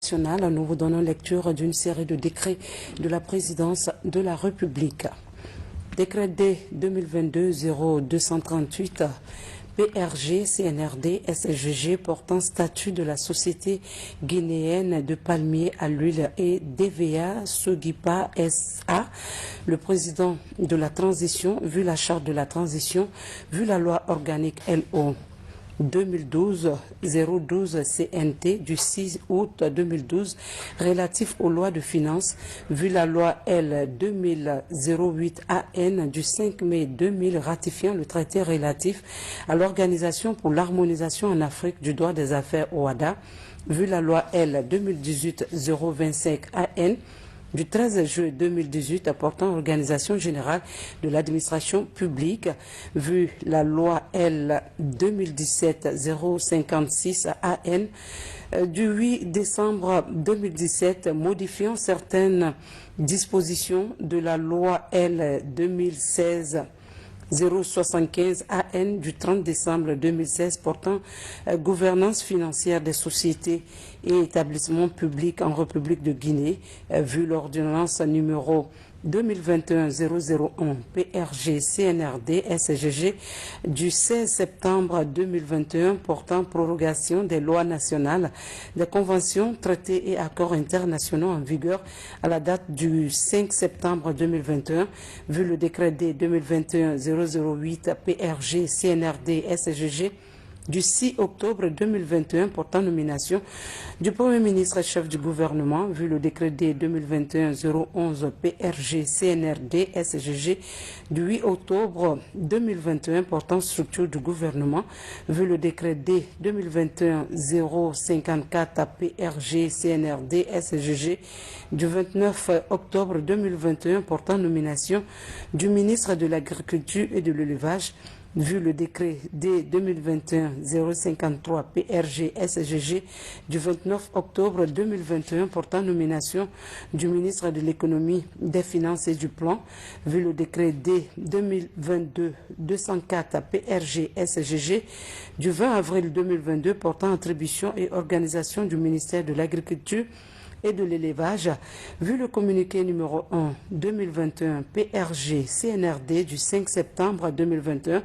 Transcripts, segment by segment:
nationale, nous vous donnons lecture d'une série de décrets de la présidence de la République. Décret D 2022-0238 PRG, CNRD, SGG portant statut de la Société guinéenne de palmiers à l'huile et DVA, Sogipa SA, le président de la transition, vu la charte de la transition, vu la loi organique LO 2012-012 CNT du 6 août 2012 relatif aux lois de finances, vu la loi L 2008 AN du 5 mai 2000 ratifiant le traité relatif à l'Organisation pour l'harmonisation en Afrique du droit des affaires OHADA, vu la loi L 2018-025 AN du 13 juillet 2018 portant organisation générale de l'administration publique, vu la loi L 2017-056 AN du 8 décembre 2017 modifiant certaines dispositions de la loi L 2016-075 AN du 30 décembre 2016 portant gouvernance financière des sociétés et établissements publics en République de Guinée, vu l'ordonnance numéro 2021-001 PRG CNRD SGG du 16 septembre 2021 portant prorogation des lois nationales, des conventions, traités et accords internationaux en vigueur à la date du 5 septembre 2021, vu le décret D 2021-008 PRG CNRD SGG du 6 octobre 2021 portant nomination du Premier ministre chef du gouvernement, vu le décret D 2021-011 PRG CNRD SGG du 8 octobre 2021 portant structure du gouvernement, vu le décret D 2021-054 PRG CNRD SGG du 29 octobre 2021 portant nomination du ministre de l'Agriculture et de l'Élevage, vu le décret D 2021-053 PRG SGG du 29 octobre 2021 portant nomination du ministre de l'Économie, des Finances et du Plan, vu le décret D 2022-204 PRG SGG du 20 avril 2022 portant attribution et organisation du ministère de l'Agriculture et de l'élevage, vu le communiqué numéro 1 2021 PRG CNRD du 5 septembre 2021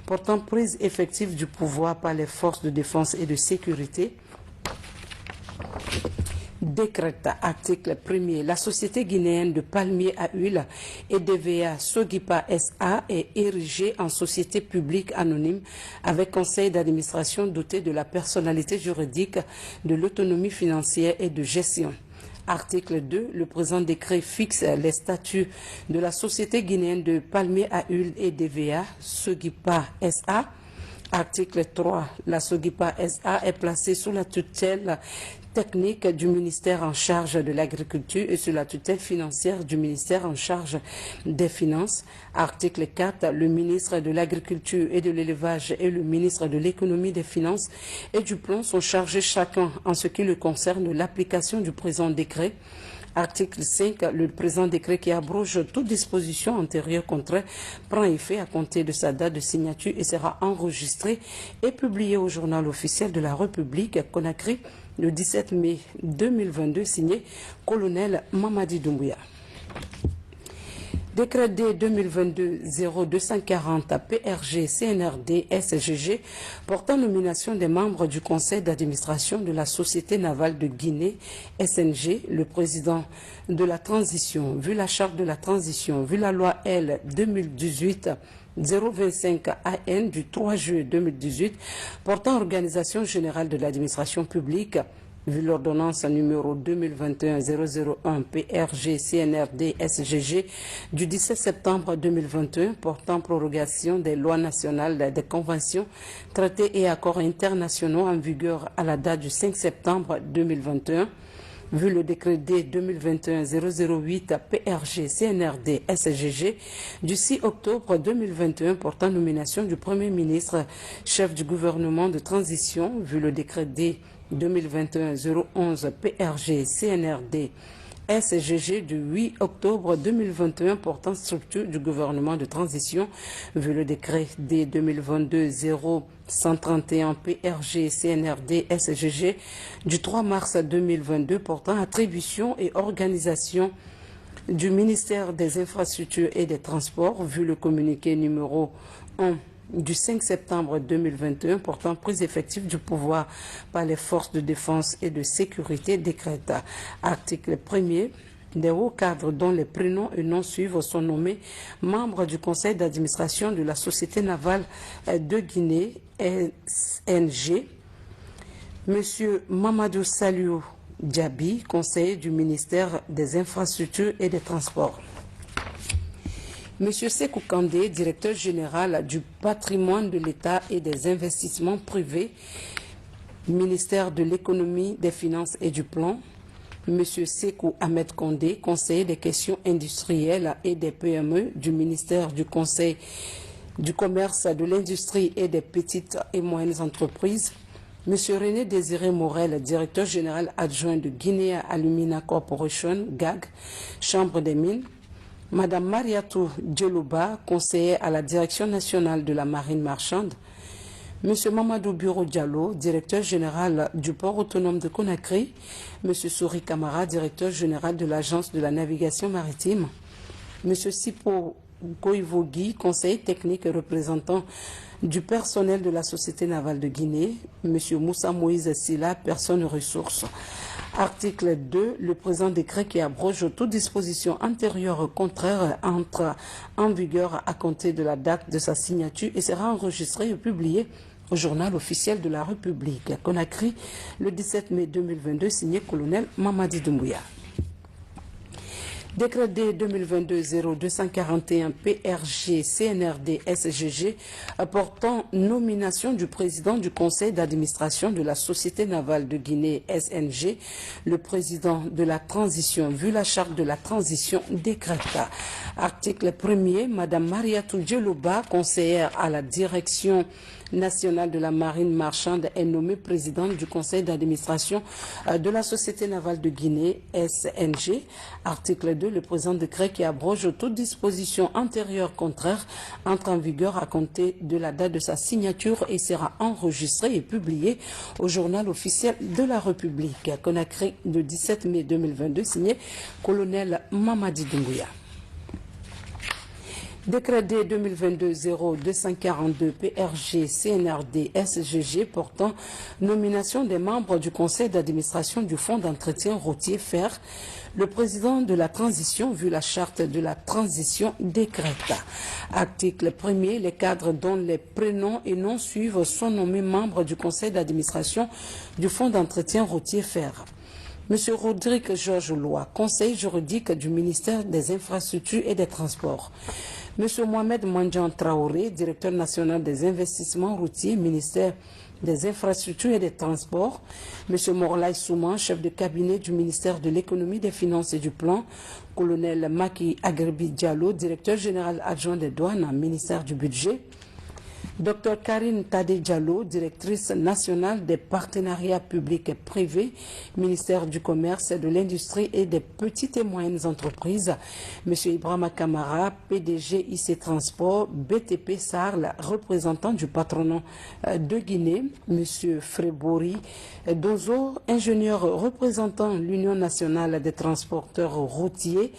portant prise effective du pouvoir par les forces de défense et de sécurité. Décrète article 1er. La société guinéenne de palmiers à huile et DVA Sogipa SA est érigée en société publique anonyme avec conseil d'administration doté de la personnalité juridique, de l'autonomie financière et de gestion. Article 2. Le présent décret fixe les statuts de la société guinéenne de palmiers à huile et DVA Sogipa SA. Article 3. La Sogipa SA est placée sous la tutelle technique du ministère en charge de l'agriculture et sous la tutelle financière du ministère en charge des finances. Article 4. Le ministre de l'Agriculture et de l'Élevage et le ministre de l'Économie, des Finances et du Plan sont chargés chacun en ce qui le concerne de l'application du présent décret. Article 5. Le présent décret qui abroge toute disposition antérieure contraire prend effet à compter de sa date de signature et sera enregistré et publié au journal officiel de la République Conakry le 17 mai 2022, signé colonel Mamadi Doumbouya. Décret D 2022-0240 PRG CNRD SGG portant nomination des membres du conseil d'administration de la Société navale de Guinée SNG, le président de la transition, vu la charte de la transition, vu la loi L 2018-025 AN du 3 juillet 2018 portant organisation générale de l'administration publique, vu l'ordonnance numéro 2021-001 PRG CNRD SGG du 17 septembre 2021 portant prorogation des lois nationales, des conventions, traités et accords internationaux en vigueur à la date du 5 septembre 2021, vu le décret D 2021-008 PRG CNRD SGG du 6 octobre 2021 portant nomination du Premier ministre chef du gouvernement de transition, vu le décret D 2021-011 PRG CNRD SGG du 8 octobre 2021 portant structure du gouvernement de transition, vu le décret D 2022-0131 PRG CNRD SGG du 3 mars 2022 portant attribution et organisation du ministère des Infrastructures et des Transports, vu le communiqué numéro 1 du 5 septembre 2021 portant prise effective du pouvoir par les forces de défense et de sécurité décrète. Article 1er. Des hauts cadres dont les prénoms et noms suivent sont nommés membres du conseil d'administration de la Société navale de Guinée, SNG. Monsieur Mamadou Saliou Djabi, conseiller du ministère des Infrastructures et des Transports. Monsieur Sékou Kandé, directeur général du patrimoine de l'État et des investissements privés, ministère de l'économie, des finances et du plan. Monsieur Sékou Ahmed Kondé, conseiller des questions industrielles et des PME du ministère du Conseil du commerce, de l'industrie et des petites et moyennes entreprises. Monsieur René Désiré Morel, directeur général adjoint de Guinea Alumina Corporation, GAG, Chambre des mines. Madame Mariatou Djelouba, conseillère à la Direction nationale de la marine marchande. Monsieur Mamadou Bureau Diallo, directeur général du port autonome de Conakry. Monsieur Souri Kamara, directeur général de l'Agence de la navigation maritime. Monsieur Sipo Goïvogui, conseiller technique et représentant du personnel de la Société navale de Guinée. Monsieur Moussa Moïse Silla, personne ressource. Article 2. Le présent décret qui abroge toute disposition antérieure contraire entre en vigueur à compter de la date de sa signature et sera enregistré et publié au journal officiel de la République. Conakry, le 17 mai 2022, signé colonel Mamadi Doumbouya. Décret D 2022-0241 PRG CNRD SGG portant nomination du président du conseil d'administration de la Société navale de Guinée SNG, le président de la transition, vu la charte de la transition décréta. Article 1er, Madame Mariatou Djelouba, conseillère à la direction nationale de la marine marchande, est nommée présidente du conseil d'administration de la Société navale de Guinée SNG. Article 2. Le présent décret qui abroge toute disposition antérieure contraire entre en vigueur à compter de la date de sa signature et sera enregistré et publié au journal officiel de la République. Conakry, le 17 mai 2022, signé colonel Mamadi Doumbouya. Décret D 2022-0242 PRG CNRD SGG portant nomination des membres du conseil d'administration du fonds d'entretien routier fer. Le président de la transition, vu la charte de la transition, décréta. Article 1er. Les cadres dont les prénoms et noms suivent sont nommés membres du conseil d'administration du fonds d'entretien routier fer. Monsieur Rodrigue Georges Loy, conseiller juridique du ministère des Infrastructures et des Transports. Monsieur Mohamed Mandjan Traoré, directeur national des investissements routiers, ministère des Infrastructures et des Transports. Monsieur Morlaï Souman, chef de cabinet du ministère de l'Économie, des Finances et du Plan. Colonel Maki Agrebi Diallo, directeur général adjoint des douanes, ministère du Budget. Dr Karine Tade Diallo, directrice nationale des partenariats publics et privés, ministère du Commerce, de l'Industrie et des petites et moyennes entreprises. Monsieur Ibrahima Kamara, PDG IC Transport, BTP Sarl, représentant du patronat de Guinée. Monsieur Frébori Dozo, ingénieur représentant l'Union nationale des transporteurs routiers.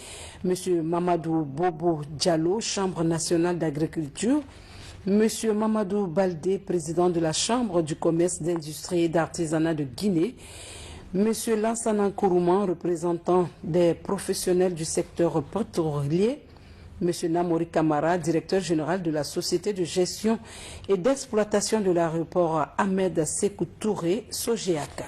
Monsieur Mamadou Bobo Diallo, Chambre nationale d'agriculture. Monsieur Mamadou Baldé, président de la Chambre du commerce, d'industrie et d'artisanat de Guinée. Monsieur Lansana Kourouman, représentant des professionnels du secteur pétrolier. Monsieur Namori Kamara, directeur général de la Société de gestion et d'exploitation de l'aéroport Ahmed Sékou Touré, Sogéac.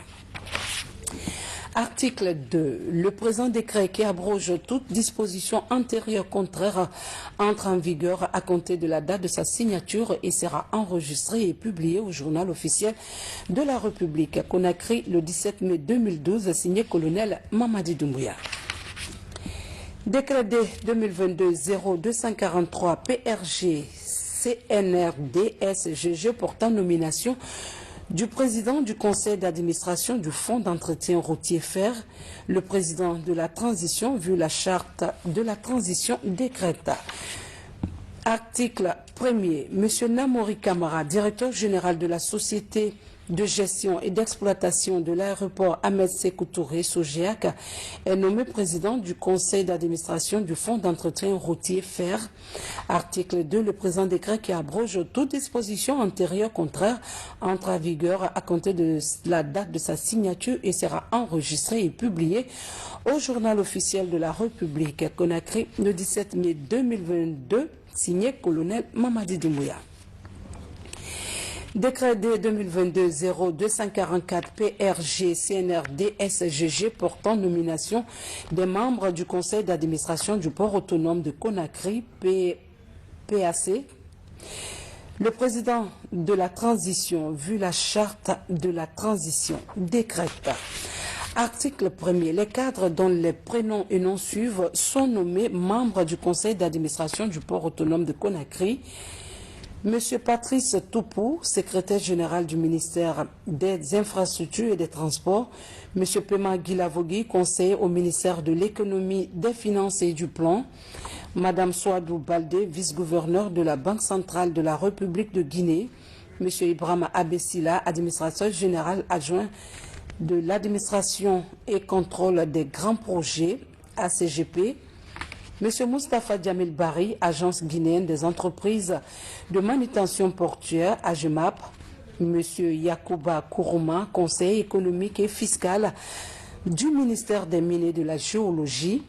Article 2. Le présent décret qui abroge toute disposition antérieure contraire entre en vigueur à compter de la date de sa signature et sera enregistré et publié au journal officiel de la République. Conakry, le 17 mai 2012, signé colonel Mamadi Doumbouya. Décret D 2022-0243 PRG CNRD SGG portant nomination du président du conseil d'administration du fonds d'entretien routier fer, le président de la transition, vu la charte de la transition décrète. Article 1er. M. Namori Kamara, directeur général de la société de gestion et d'exploitation de l'aéroport Ahmed Sékou Touré, SOGEAC, est nommé président du conseil d'administration du fonds d'entretien routier fer. Article 2. Le présent décret qui abroge toute disposition antérieure contraire entre en vigueur à compter de la date de sa signature et sera enregistré et publié au journal officiel de la République. Conakry, le 17 mai 2022, signé colonel Mamadi Doumbouya. Décret D 2022-0244 PRG CNRD SGG portant nomination des membres du conseil d'administration du port autonome de Conakry PAC. Le président de la transition, vu la charte de la transition, décrète. Article 1er. Les cadres dont les prénoms et noms suivent sont nommés membres du conseil d'administration du port autonome de Conakry. Monsieur Patrice Toupou, secrétaire général du ministère des Infrastructures et des Transports. Monsieur Pema Guilavogui, conseiller au ministère de l'Économie, des Finances et du Plan. Madame Souadou Baldé, vice-gouverneur de la Banque centrale de la République de Guinée. Monsieur Ibrahima Abessila, administrateur général adjoint de l'administration et contrôle des grands projets, ACGP. Monsieur Moustapha Djamil Bari, agence guinéenne des entreprises de manutention portuaire, AGEMAP. Monsieur Yacouba Kourouma, conseiller économique et fiscal du ministère des Mines et de la Géologie.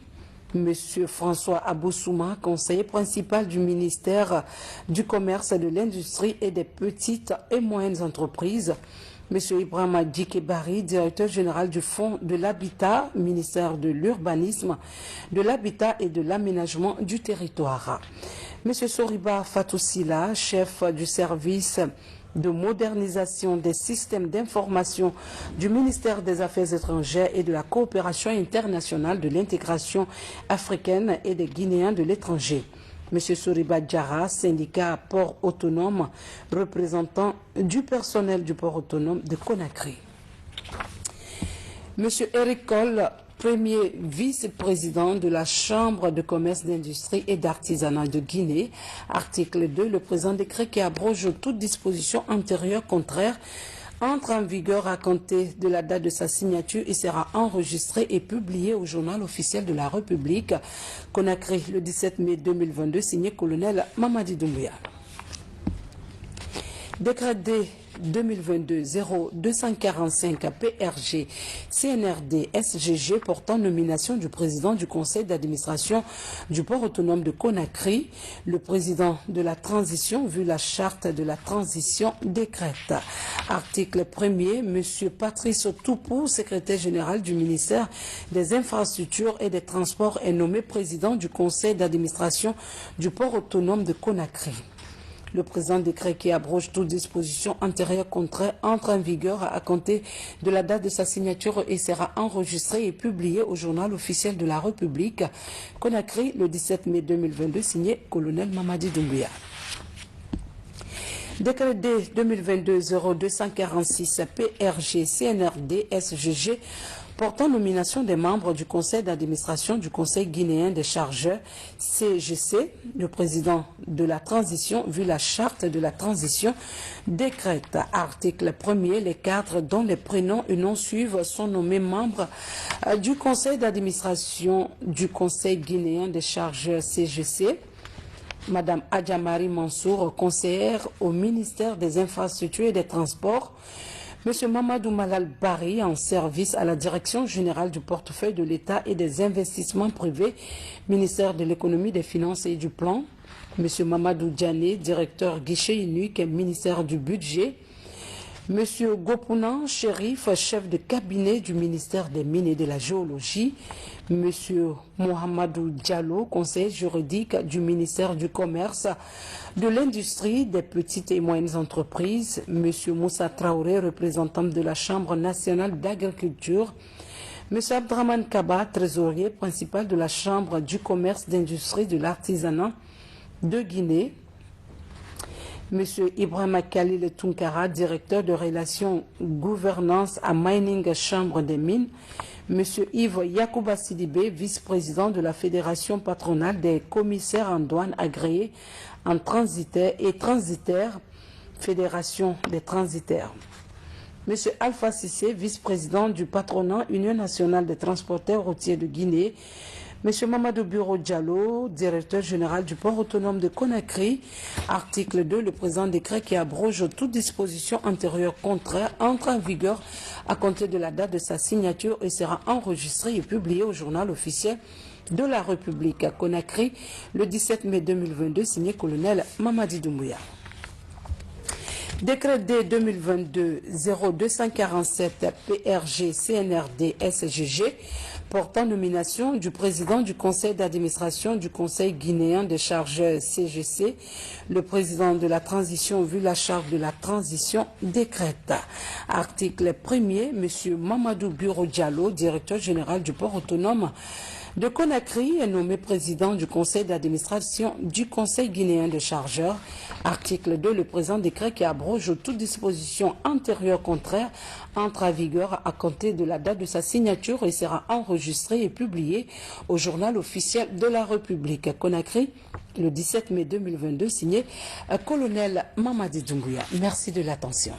Monsieur François Aboussouma, conseiller principal du ministère du Commerce, de l'Industrie et des petites et moyennes entreprises. Monsieur Ibrahima Djikebari, directeur général du Fonds de l'Habitat, ministère de l'Urbanisme, de l'Habitat et de l'Aménagement du Territoire. Monsieur Soriba Fatoussila, chef du service de modernisation des systèmes d'information du ministère des Affaires étrangères et de la coopération internationale de l'intégration africaine et des Guinéens de l'étranger. Monsieur Soriba Djara, syndicat port autonome, représentant du personnel du port autonome de Conakry. Monsieur Eric Cole, premier vice-président de la Chambre de commerce, d'industrie et d'artisanat de Guinée. Article 2. Le présent décret qui abroge toute disposition antérieure contraire entre en vigueur à compter de la date de sa signature et sera enregistré et publié au journal officiel de la République. Conakry, le 17 mai 2022, signé colonel Mamadi Doumbouya. Décret D 2022-0245 PRG CNRD SGG portant nomination du président du conseil d'administration du port autonome de Conakry. Le président de la transition, vu la charte de la transition, décrète. Article 1er. Monsieur Patrice Toupou, secrétaire général du ministère des Infrastructures et des Transports, est nommé président du conseil d'administration du port autonome de Conakry. Le présent décret qui abroge toute disposition antérieure contraire entre en vigueur à compter de la date de sa signature et sera enregistré et publié au journal officiel de la République. Conakry, le 17 mai 2022, signé colonel Mamadi Doumbouya. Décret D 2022-0246 PRG CNRD SGG portant nomination des membres du conseil d'administration du conseil guinéen des chargeurs CGC, le président de la transition, vu la charte de la transition, décrète. Article 1er. Les cadres dont les prénoms et noms suivent sont nommés membres du conseil d'administration du conseil guinéen des chargeurs CGC. Madame Adjamari Mansour, conseillère au ministère des Infrastructures et des Transports. Monsieur Mamadou Malal Bari, en service à la Direction générale du portefeuille de l'État et des investissements privés, ministère de l'Économie, des Finances et du Plan. Monsieur Mamadou Diané, directeur guichet unique, ministère du Budget. Monsieur Gopounan Chérif, chef de cabinet du ministère des Mines et de la Géologie. Monsieur Mohamedou Diallo, conseiller juridique du ministère du Commerce, de l'Industrie, des petites et moyennes entreprises. Monsieur Moussa Traoré, représentant de la Chambre nationale d'agriculture. Monsieur Abdraman Kaba, trésorier principal de la Chambre du commerce, d'industrie, de l'artisanat de Guinée. M. Ibrahima Khalil Tunkara, directeur de relations gouvernance à Mining Chambre des Mines, M. Yves Yacouba Sidibé, vice-président de la Fédération patronale des commissaires en douane agréés en transitaire et transitaire, Fédération des transitaires. M. Alpha Sissé, vice-président du patronat Union nationale des transporteurs routiers de Guinée, M. Mamadou Bureau Diallo, directeur général du port autonome de Conakry. Article 2, le présent décret qui abroge toute disposition antérieure contraire entre en vigueur à compter de la date de sa signature et sera enregistré et publié au journal officiel de la République à Conakry le 17 mai 2022, signé colonel Mamadi Doumbouya. Décret D 2022-0247 PRG CNRD SGG portant nomination du président du conseil d'administration du conseil guinéen des chargeurs CGC. Le président de la transition, vu la charte de la transition, décrète. Article 1er, M. Mamadou Bureau Diallo, directeur général du port autonome de Conakry, est nommé président du conseil d'administration du conseil guinéen de chargeurs. Article 2, le présent décret qui abroge toute disposition antérieure contraire entre en vigueur à compter de la date de sa signature et sera enregistré et publié au journal officiel de la République à Conakry le 17 mai 2022, signé colonel Mamadi Doumbouya. Merci de l'attention.